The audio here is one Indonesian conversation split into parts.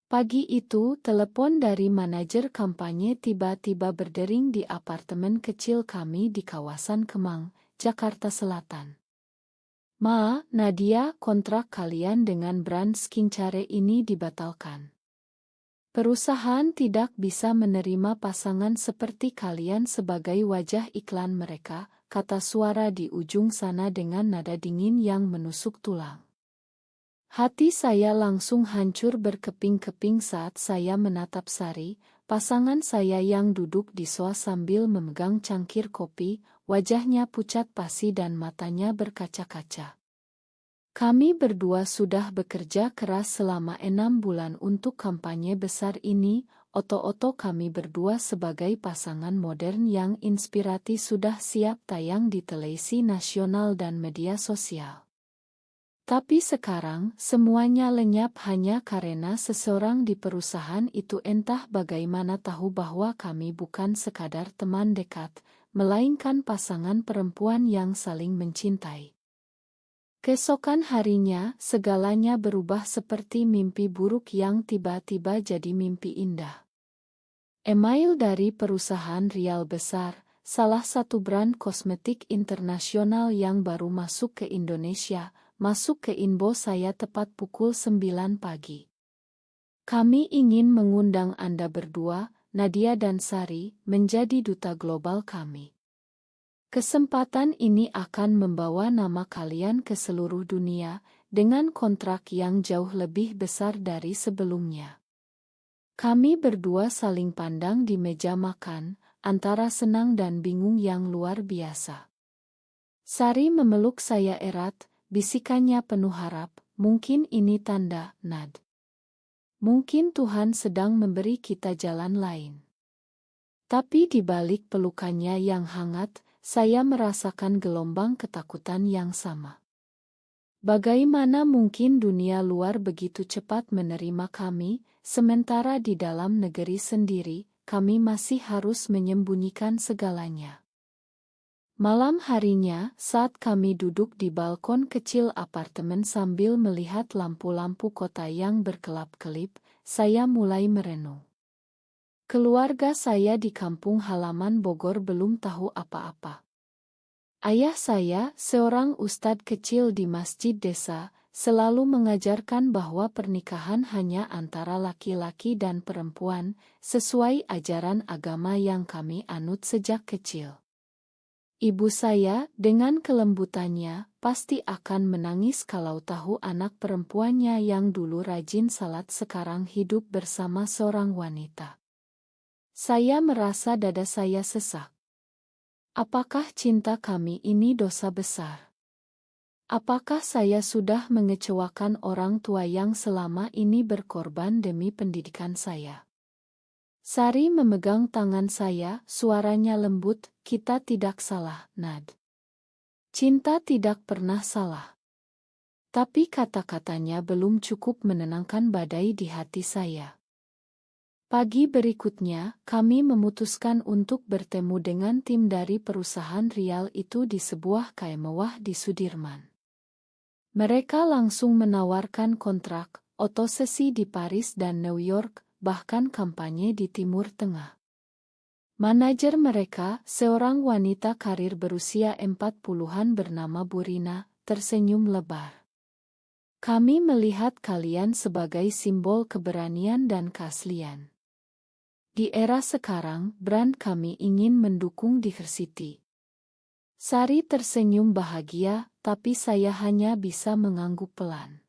Pagi itu, telepon dari manajer kampanye tiba-tiba berdering di apartemen kecil kami di kawasan Kemang, Jakarta Selatan. "Ma, Nadia, kontrak kalian dengan brand skincare ini dibatalkan. Perusahaan tidak bisa menerima pasangan seperti kalian sebagai wajah iklan mereka," kata suara di ujung sana dengan nada dingin yang menusuk tulang. Hati saya langsung hancur berkeping-keping saat saya menatap Sari, pasangan saya yang duduk di sofa sambil memegang cangkir kopi, wajahnya pucat pasi dan matanya berkaca-kaca. Kami berdua sudah bekerja keras selama 6 bulan untuk kampanye besar ini, oto-oto kami berdua sebagai pasangan modern yang inspiratif sudah siap tayang di televisi nasional dan media sosial. Tapi sekarang, semuanya lenyap hanya karena seseorang di perusahaan itu entah bagaimana tahu bahwa kami bukan sekadar teman dekat, melainkan pasangan perempuan yang saling mencintai. Keesokan harinya, segalanya berubah seperti mimpi buruk yang tiba-tiba jadi mimpi indah. Email dari perusahaan rial besar, salah satu brand kosmetik internasional yang baru masuk ke Indonesia, masuk ke inbox saya tepat pukul 9 pagi. "Kami ingin mengundang Anda berdua, Nadia dan Sari, menjadi duta global kami. Kesempatan ini akan membawa nama kalian ke seluruh dunia, dengan kontrak yang jauh lebih besar dari sebelumnya." Kami berdua saling pandang di meja makan, antara senang dan bingung yang luar biasa. Sari memeluk saya erat, bisikannya penuh harap, "Mungkin ini tanda, Nad. Mungkin Tuhan sedang memberi kita jalan lain." Tapi di balik pelukannya yang hangat, saya merasakan gelombang ketakutan yang sama. Bagaimana mungkin dunia luar begitu cepat menerima kami, sementara di dalam negeri sendiri, kami masih harus menyembunyikan segalanya. Malam harinya, saat kami duduk di balkon kecil apartemen sambil melihat lampu-lampu kota yang berkelap-kelip, saya mulai merenung. Keluarga saya di kampung halaman Bogor belum tahu apa-apa. Ayah saya, seorang ustadz kecil di masjid desa, selalu mengajarkan bahwa pernikahan hanya antara laki-laki dan perempuan, sesuai ajaran agama yang kami anut sejak kecil. Ibu saya, dengan kelembutannya, pasti akan menangis kalau tahu anak perempuannya yang dulu rajin salat sekarang hidup bersama seorang wanita. Saya merasa dada saya sesak. Apakah cinta kami ini dosa besar? Apakah saya sudah mengecewakan orang tua yang selama ini berkorban demi pendidikan saya? Sari memegang tangan saya, suaranya lembut, "Kita tidak salah, Nad. Cinta tidak pernah salah." Tapi kata-katanya belum cukup menenangkan badai di hati saya. Pagi berikutnya, kami memutuskan untuk bertemu dengan tim dari perusahaan rial itu di sebuah cafe mewah di Sudirman. Mereka langsung menawarkan kontrak, otosesi di Paris dan New York, bahkan kampanye di Timur Tengah. Manajer mereka, seorang wanita karir berusia 40-an bernama Burina, tersenyum lebar. "Kami melihat kalian sebagai simbol keberanian dan keaslian. Di era sekarang, brand kami ingin mendukung diversity." Sari tersenyum bahagia, tapi saya hanya bisa mengangguk pelan.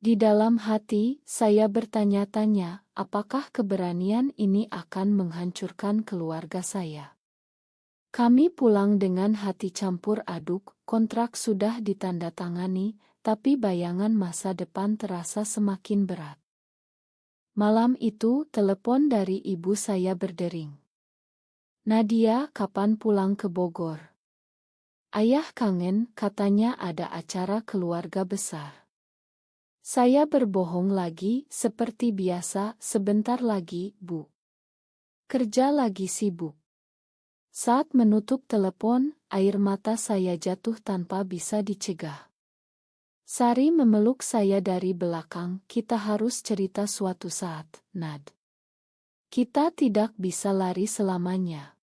Di dalam hati, saya bertanya-tanya, apakah keberanian ini akan menghancurkan keluarga saya? Kami pulang dengan hati campur aduk, kontrak sudah ditandatangani, tapi bayangan masa depan terasa semakin berat. Malam itu, telepon dari ibu saya berdering. "Nadia, kapan pulang ke Bogor? Ayah kangen," katanya ada acara keluarga besar. Saya berbohong lagi, seperti biasa, "Sebentar lagi, Bu. Kerja lagi sibuk." Saat menutup telepon, air mata saya jatuh tanpa bisa dicegah. Sari memeluk saya dari belakang. Kita harus cerita suatu saat, Nad. Kita tidak bisa lari selamanya.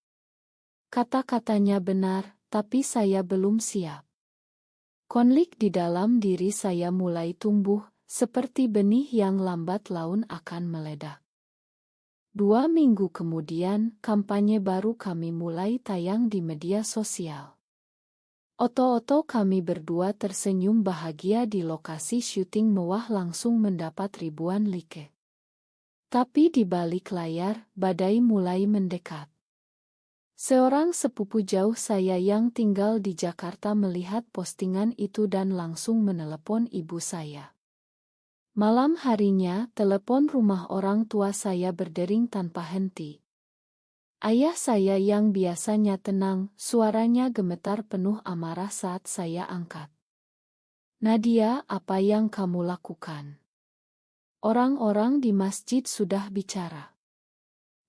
Kata-katanya benar, tapi saya belum siap. Konflik di dalam diri saya mulai tumbuh, seperti benih yang lambat laun akan meledak. 2 minggu kemudian, kampanye baru kami mulai tayang di media sosial. Oto-oto kami berdua tersenyum bahagia di lokasi syuting mewah langsung mendapat ribuan like. Tapi di balik layar, badai mulai mendekat. Seorang sepupu jauh saya yang tinggal di Jakarta melihat postingan itu dan langsung menelepon ibu saya. Malam harinya, telepon rumah orang tua saya berdering tanpa henti. Ayah saya yang biasanya tenang, suaranya gemetar penuh amarah saat saya angkat. Nadia, apa yang kamu lakukan? Orang-orang di masjid sudah bicara.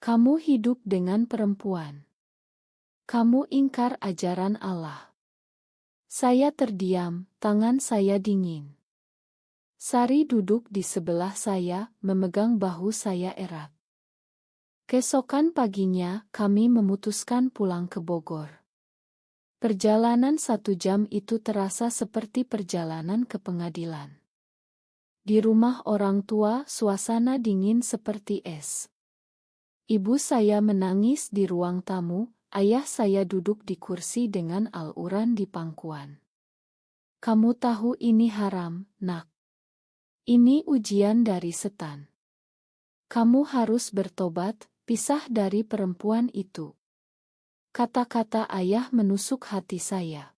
Kamu hidup dengan perempuan. Kamu ingkar ajaran Allah. Saya terdiam, tangan saya dingin. Sari duduk di sebelah saya, memegang bahu saya erat. Keesokan paginya, kami memutuskan pulang ke Bogor. Perjalanan 1 jam itu terasa seperti perjalanan ke pengadilan. Di rumah orang tua, suasana dingin seperti es. Ibu saya menangis di ruang tamu, ayah saya duduk di kursi dengan Al-Quran di pangkuan. Kamu tahu ini haram, Nak. Ini ujian dari setan. Kamu harus bertobat, pisah dari perempuan itu. Kata-kata ayah menusuk hati saya.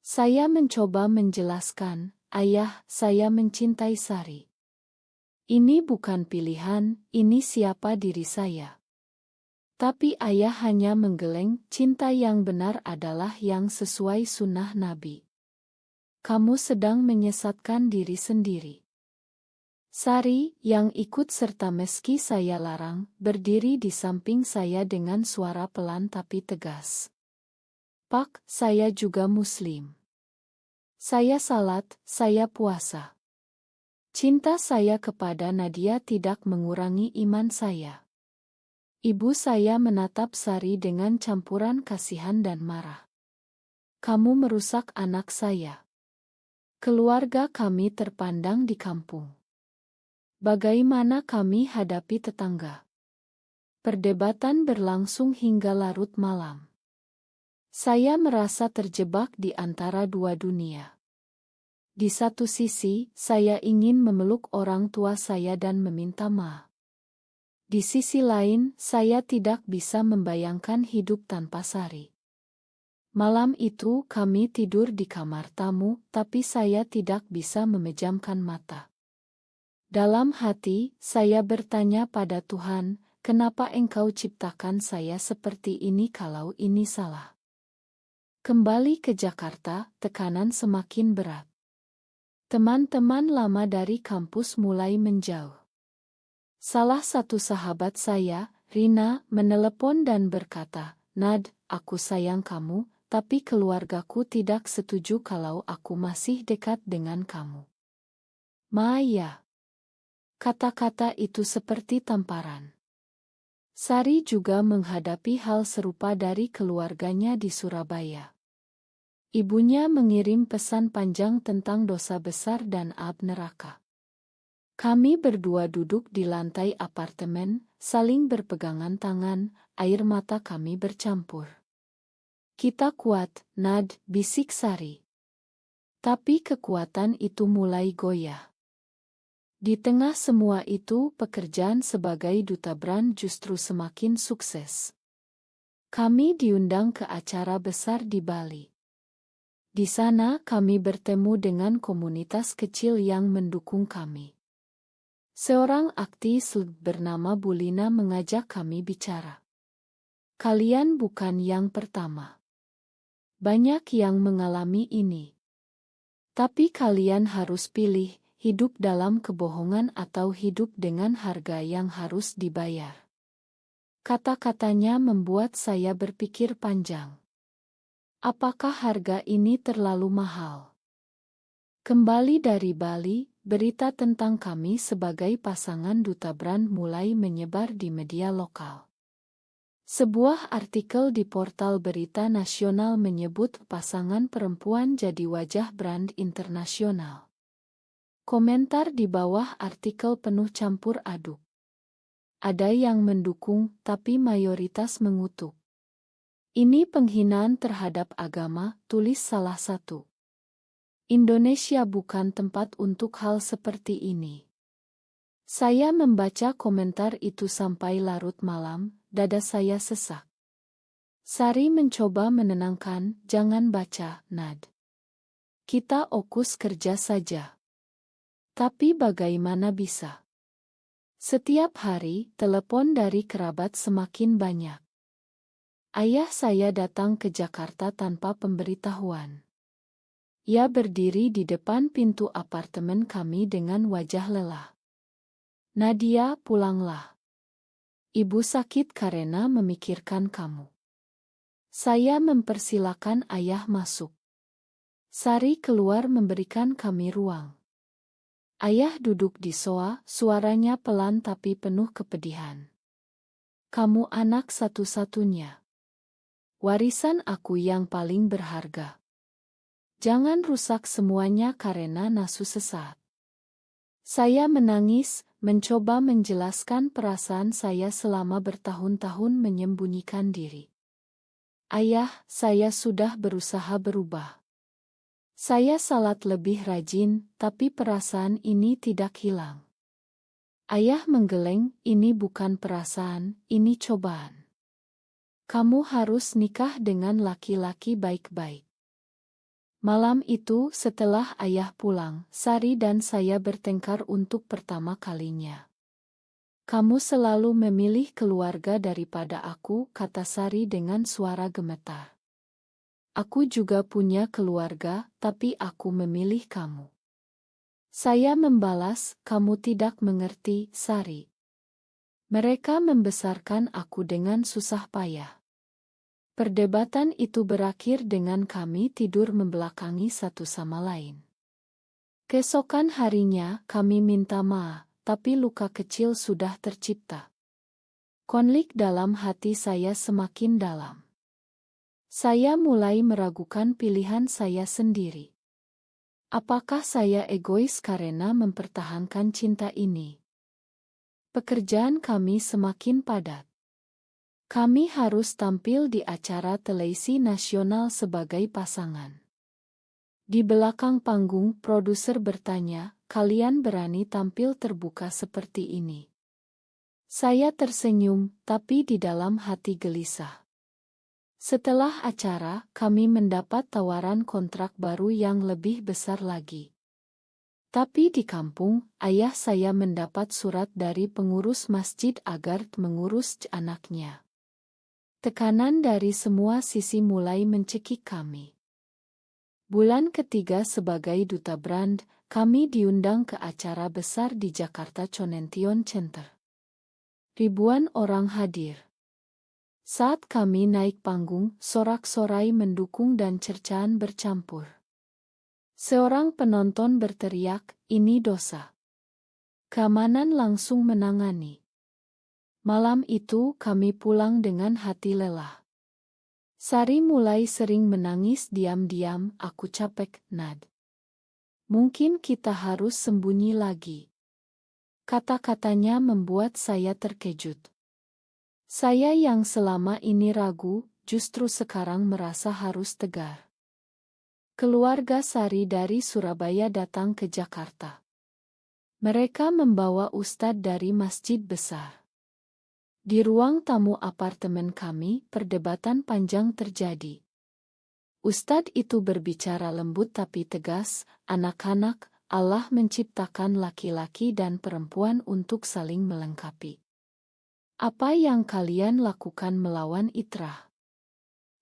Saya mencoba menjelaskan, ayah, saya mencintai Sari. Ini bukan pilihan, ini siapa diri saya. Tapi ayah hanya menggeleng, cinta yang benar adalah yang sesuai sunnah Nabi. Kamu sedang menyesatkan diri sendiri. Sari, yang ikut serta meski saya larang, berdiri di samping saya dengan suara pelan tapi tegas. Pak, saya juga Muslim. Saya salat, saya puasa. Cinta saya kepada Nadia tidak mengurangi iman saya. Ibu saya menatap Sari dengan campuran kasihan dan marah. Kamu merusak anak saya. Keluarga kami terpandang di kampung. Bagaimana kami hadapi tetangga? Perdebatan berlangsung hingga larut malam. Saya merasa terjebak di antara dua dunia. Di satu sisi, saya ingin memeluk orang tua saya dan meminta maaf. Di sisi lain, saya tidak bisa membayangkan hidup tanpa Sari. Malam itu kami tidur di kamar tamu, tapi saya tidak bisa memejamkan mata. Dalam hati, saya bertanya pada Tuhan, kenapa Engkau ciptakan saya seperti ini kalau ini salah? Kembali ke Jakarta, tekanan semakin berat. Teman-teman lama dari kampus mulai menjauh. Salah satu sahabat saya, Rina, menelepon dan berkata, Nad, aku sayang kamu, tapi keluargaku tidak setuju kalau aku masih dekat dengan kamu. Maya. Kata-kata itu seperti tamparan. Sari juga menghadapi hal serupa dari keluarganya di Surabaya. Ibunya mengirim pesan panjang tentang dosa besar dan api neraka. Kami berdua duduk di lantai apartemen, saling berpegangan tangan, air mata kami bercampur. Kita kuat, Nad, bisik Sari. Tapi kekuatan itu mulai goyah. Di tengah semua itu, pekerjaan sebagai duta brand justru semakin sukses. Kami diundang ke acara besar di Bali. Di sana kami bertemu dengan komunitas kecil yang mendukung kami. Seorang aktivis bernama Bulina mengajak kami bicara. Kalian bukan yang pertama. Banyak yang mengalami ini. Tapi kalian harus pilih, hidup dalam kebohongan atau hidup dengan harga yang harus dibayar. Kata-katanya membuat saya berpikir panjang. Apakah harga ini terlalu mahal? Kembali dari Bali, berita tentang kami sebagai pasangan duta brand mulai menyebar di media lokal. Sebuah artikel di portal berita nasional menyebut pasangan perempuan jadi wajah brand internasional. Komentar di bawah artikel penuh campur aduk. Ada yang mendukung, tapi mayoritas mengutuk. Ini penghinaan terhadap agama, tulis salah satu. Indonesia bukan tempat untuk hal seperti ini. Saya membaca komentar itu sampai larut malam, dada saya sesak. Sari mencoba menenangkan, jangan baca, Nad. Kita fokus kerja saja. Tapi bagaimana bisa? Setiap hari, telepon dari kerabat semakin banyak. Ayah saya datang ke Jakarta tanpa pemberitahuan. Ia berdiri di depan pintu apartemen kami dengan wajah lelah. Nadia, pulanglah. Ibu sakit karena memikirkan kamu. Saya mempersilakan ayah masuk. Sari keluar memberikan kami ruang. Ayah duduk di sofa, suaranya pelan tapi penuh kepedihan. Kamu anak satu-satunya. Warisan aku yang paling berharga. Jangan rusak semuanya karena nafsu sesaat. Saya menangis, mencoba menjelaskan perasaan saya selama bertahun-tahun menyembunyikan diri. Ayah, saya sudah berusaha berubah. Saya salat lebih rajin, tapi perasaan ini tidak hilang. Ayah menggeleng, ini bukan perasaan, ini cobaan. Kamu harus nikah dengan laki-laki baik-baik. Malam itu, setelah ayah pulang, Sari dan saya bertengkar untuk pertama kalinya. Kamu selalu memilih keluarga daripada aku, kata Sari dengan suara gemetar. Aku juga punya keluarga, tapi aku memilih kamu. Saya membalas, kamu tidak mengerti, Sari. Mereka membesarkan aku dengan susah payah. Perdebatan itu berakhir dengan kami tidur membelakangi satu sama lain. Keesokan harinya, kami minta maaf, tapi luka kecil sudah tercipta. Konflik dalam hati saya semakin dalam. Saya mulai meragukan pilihan saya sendiri. Apakah saya egois karena mempertahankan cinta ini? Pekerjaan kami semakin padat. Kami harus tampil di acara televisi nasional sebagai pasangan. Di belakang panggung, produser bertanya, kalian berani tampil terbuka seperti ini? Saya tersenyum, tapi di dalam hati gelisah. Setelah acara, kami mendapat tawaran kontrak baru yang lebih besar lagi. Tapi di kampung, ayah saya mendapat surat dari pengurus masjid agar mengurus anaknya. Tekanan dari semua sisi mulai mencekik kami. Bulan ketiga sebagai duta brand, kami diundang ke acara besar di Jakarta Chonention Center. Ribuan orang hadir. Saat kami naik panggung, sorak-sorai mendukung dan cercaan bercampur. Seorang penonton berteriak, ini dosa. Keamanan langsung menangani. Malam itu kami pulang dengan hati lelah. Sari mulai sering menangis diam-diam, aku capek, Nad. Mungkin kita harus sembunyi lagi. Kata-katanya membuat saya terkejut. Saya yang selama ini ragu, justru sekarang merasa harus tegar. Keluarga Sari dari Surabaya datang ke Jakarta. Mereka membawa ustadz dari masjid besar. Di ruang tamu apartemen kami, perdebatan panjang terjadi. Ustadz itu berbicara lembut tapi tegas, anak-anak, Allah menciptakan laki-laki dan perempuan untuk saling melengkapi. Apa yang kalian lakukan melawan itrah?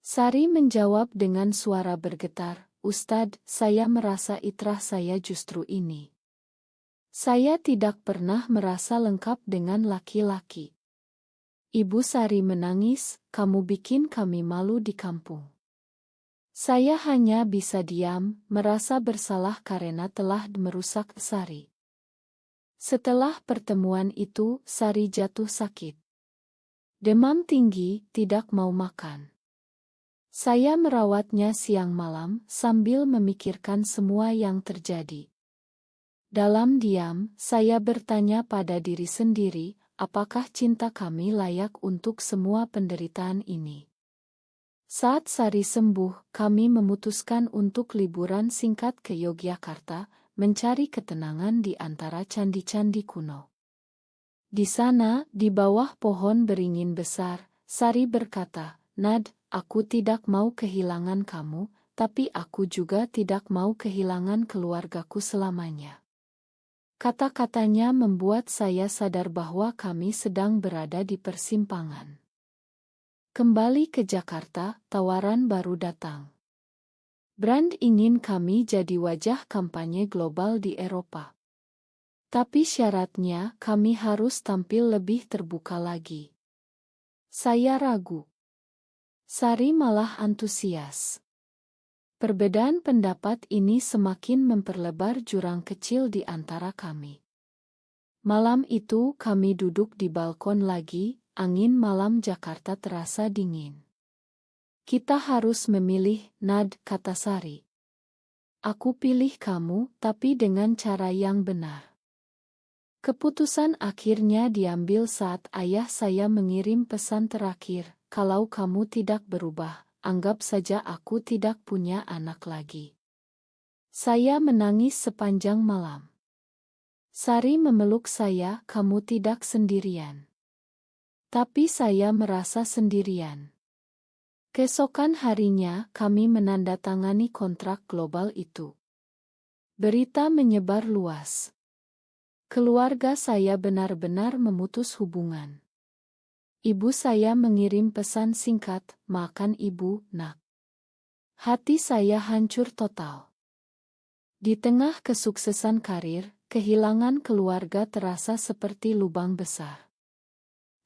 Sari menjawab dengan suara bergetar, Ustadz, saya merasa itrah saya justru ini. Saya tidak pernah merasa lengkap dengan laki-laki. Ibu Sari menangis, kamu bikin kami malu di kampung. Saya hanya bisa diam, merasa bersalah karena telah merusak Sari. Setelah pertemuan itu, Sari jatuh sakit. Demam tinggi, tidak mau makan. Saya merawatnya siang malam sambil memikirkan semua yang terjadi. Dalam diam, saya bertanya pada diri sendiri, apakah cinta kami layak untuk semua penderitaan ini? Saat Sari sembuh, kami memutuskan untuk liburan singkat ke Yogyakarta, mencari ketenangan di antara candi-candi kuno. Di sana, di bawah pohon beringin besar, Sari berkata, "Nad, aku tidak mau kehilangan kamu, tapi aku juga tidak mau kehilangan keluargaku selamanya." Kata-katanya membuat saya sadar bahwa kami sedang berada di persimpangan. Kembali ke Jakarta, tawaran baru datang. Brand ingin kami jadi wajah kampanye global di Eropa. Tapi syaratnya kami harus tampil lebih terbuka lagi. Saya ragu. Sari malah antusias. Perbedaan pendapat ini semakin memperlebar jurang kecil di antara kami. Malam itu kami duduk di balkon lagi, angin malam Jakarta terasa dingin. "Kita harus memilih, Nad," kata Sari. "Aku pilih kamu, tapi dengan cara yang benar." Keputusan akhirnya diambil saat ayah saya mengirim pesan terakhir, "Kalau kamu tidak berubah, anggap saja aku tidak punya anak lagi." Saya menangis sepanjang malam. Sari memeluk saya, "Kamu tidak sendirian." Tapi saya merasa sendirian. Keesokan harinya, kami menandatangani kontrak global itu. Berita menyebar luas. Keluarga saya benar-benar memutus hubungan. Ibu saya mengirim pesan singkat, "Makan ibu, nak." Hati saya hancur total. Di tengah kesuksesan karir, kehilangan keluarga terasa seperti lubang besar.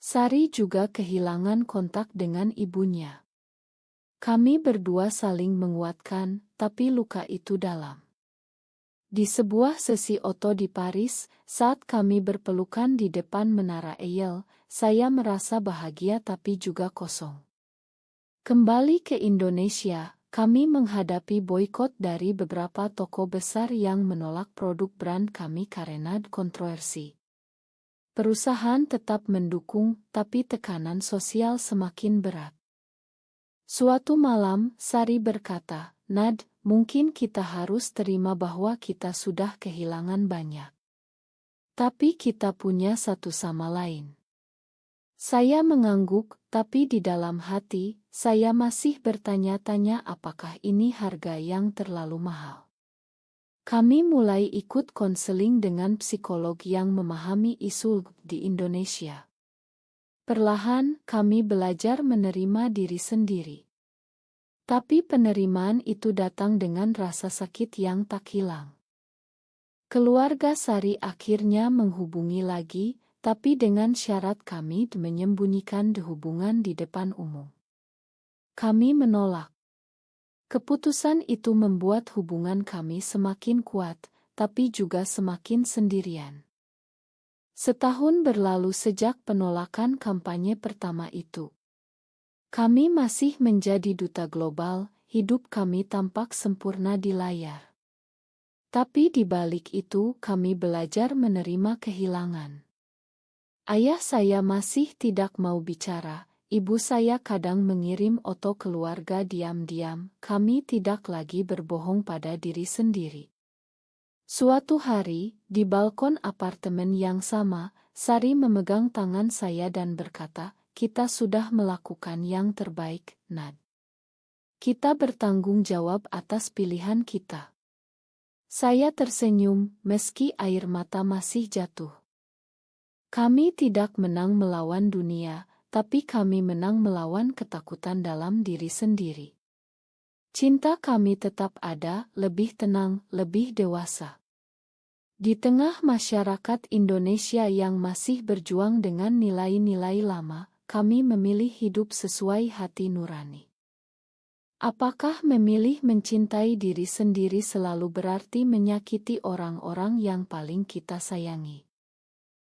Sari juga kehilangan kontak dengan ibunya. Kami berdua saling menguatkan, tapi luka itu dalam. Di sebuah sesi oto di Paris, saat kami berpelukan di depan Menara Eiffel, saya merasa bahagia tapi juga kosong. Kembali ke Indonesia, kami menghadapi boikot dari beberapa toko besar yang menolak produk brand kami karena kontroversi. Perusahaan tetap mendukung, tapi tekanan sosial semakin berat. Suatu malam, Sari berkata, "Nad, mungkin kita harus terima bahwa kita sudah kehilangan banyak. Tapi kita punya satu sama lain." Saya mengangguk, tapi di dalam hati, saya masih bertanya-tanya apakah ini harga yang terlalu mahal. Kami mulai ikut konseling dengan psikolog yang memahami isu di Indonesia. Perlahan, kami belajar menerima diri sendiri. Tapi penerimaan itu datang dengan rasa sakit yang tak hilang. Keluarga Sari akhirnya menghubungi lagi, tapi dengan syarat kami menyembunyikan hubungan di depan umum. Kami menolak. Keputusan itu membuat hubungan kami semakin kuat, tapi juga semakin sendirian. Setahun berlalu sejak penolakan kampanye pertama itu. Kami masih menjadi duta global, hidup kami tampak sempurna di layar. Tapi di balik itu kami belajar menerima kehilangan. Ayah saya masih tidak mau bicara. Ibu saya kadang mengirim foto keluarga diam-diam, kami tidak lagi berbohong pada diri sendiri. Suatu hari, di balkon apartemen yang sama, Sari memegang tangan saya dan berkata, "Kita sudah melakukan yang terbaik, Nad. Kita bertanggung jawab atas pilihan kita." Saya tersenyum, meski air mata masih jatuh. Kami tidak menang melawan dunia, tapi kami menang melawan ketakutan dalam diri sendiri. Cinta kami tetap ada, lebih tenang, lebih dewasa. Di tengah masyarakat Indonesia yang masih berjuang dengan nilai-nilai lama, kami memilih hidup sesuai hati nurani. Apakah memilih mencintai diri sendiri selalu berarti menyakiti orang-orang yang paling kita sayangi?